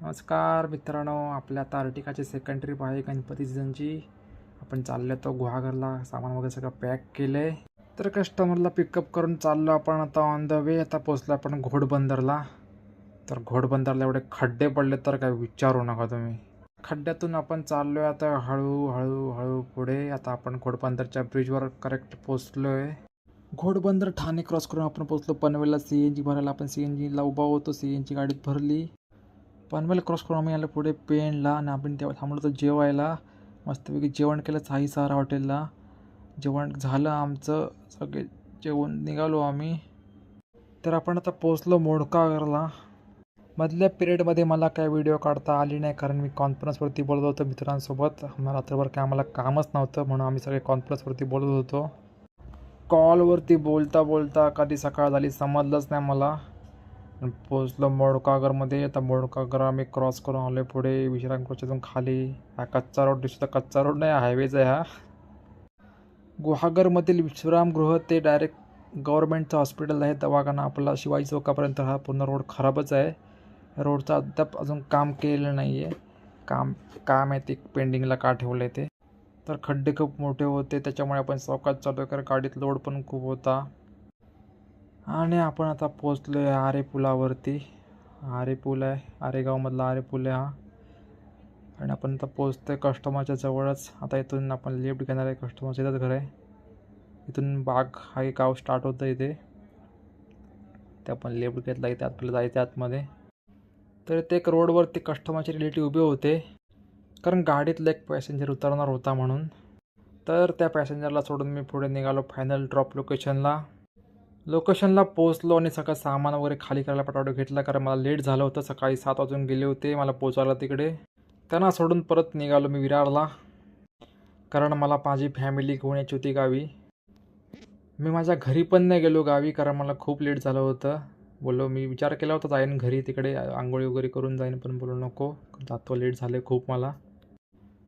नमस्कार मित्रांनो, आपल्या आता अर्टिकाची सेकंड ट्रिप आहे गणपती सीझनची. आपण चाललो तो गुहागरला, सामान वगैरे सगळं पॅक केलं आहे. तर कस्टमरला पिकअप करून चाललो आपण आता ऑन द वे. आता पोचलो आपण घोडबंदरला. तर घोडबंदरला एवढे खड्डे पडले तर काय विचारू नका तुम्ही. खड्ड्यातून आपण चाललो आहे आता हळू पुढे. आता आपण घोडबंदरच्या ब्रिजवर करेक्ट पोचलो आहे. घोडबंदर ठाणे क्रॉस करून आपण पोचलो पनवेलला. CNG भरायला आपण CNGला उभा होतो. CNG गाडीत भरली. पनवेल क्रॉस करून आम्ही आलो पुढे पेणला आणि आपण तेव्हा थांबलो होतो जेवायला. मस्तपैकी जेवण केलं साई सहारा हॉटेलला. जेवण झालं आमचं, सगळे जेवण निघालो आम्ही. तर आपण आता पोचलो मोडकागरला. मधल्या पिरियडमध्ये मला काय व्हिडिओ काढता आली नाही, कारण मी कॉन्फरन्सवरती बोलत होतो मित्रांसोबत. रात्रभर काय आम्हाला कामच नव्हतं, म्हणून आम्ही सगळे कॉन्फरन्सवरती बोलत होतो. कॉलवरती बोलता बोलता कधी सकाळ झाली समजलंच नाही मला. पोचलो मोडकागरमध्ये. आता मोडकागर आम्ही क्रॉस करून आलो पुढे विश्रामगृहातून खाली. हा कच्चा रोड दिसतो, कच्चा रोड नाही, हायवेज आहे हा. गुहागरमधील विश्रामगृह ते डायरेक्ट गव्हर्नमेंटचं हॉस्पिटल आहे, दवाखाना आपला शिवाजी चौकापर्यंत. हा पूर्ण रोड खराबच आहे. रोडचं अद्याप अजून काम केलेलं नाही आहे. काम आहे ते पेंडिंगला का ठेवलं आहे ते. तर खड्डे खूप मोठे होते, त्याच्यामुळे आपण चौकात चालू आहे, कारण गाडीत लोड पण खूप होता. आणि आपण आता पोचलो आहे आरे पुलावरती. आरे पूल आहे, आरेगावमधला आरे पूल आहे हा. आणि आपण आता पोचतो आहे कस्टमरच्या जवळच. आता इथून आपण लिफ्ट घेणार आहे, कस्टमरचं इथंच घर आहे. इथून बाग हा एक गाव स्टार्ट होतं इथे. ते आपण लिफ्ट घेतला, इथे आपल्याला जायचं आतमध्ये. तर ते एक रोडवरती कस्टमरचे रिलेटिव्ह उभे होते, कारण गाडीतला एक पॅसेंजर उतरणार होता म्हणून. तर त्या पॅसेंजरला सोडून मी पुढे निघालो फायनल ड्रॉप लोकेशनला पोचलो आणि सगळं सामान वगैरे खाली करायला पटापट घेतला, कारण मला लेट झालं होतं. सकाळी 7 वाजून गेले होते मला पोचायला तिकडे. त्यांना सोडून परत निघालो मी विरारला, कारण मला माझी फॅमिली घेऊन यायची होती गावी. मी माझ्या घरी पण नाही गेलो गावी, कारण मला खूप लेट झालं होतं. बोललो, मी विचार केला होता जाईन घरी, तिकडे आंघोळी वगैरे करून जाईन, पण बोललो नको, जातो, लेट झाले खूप मला.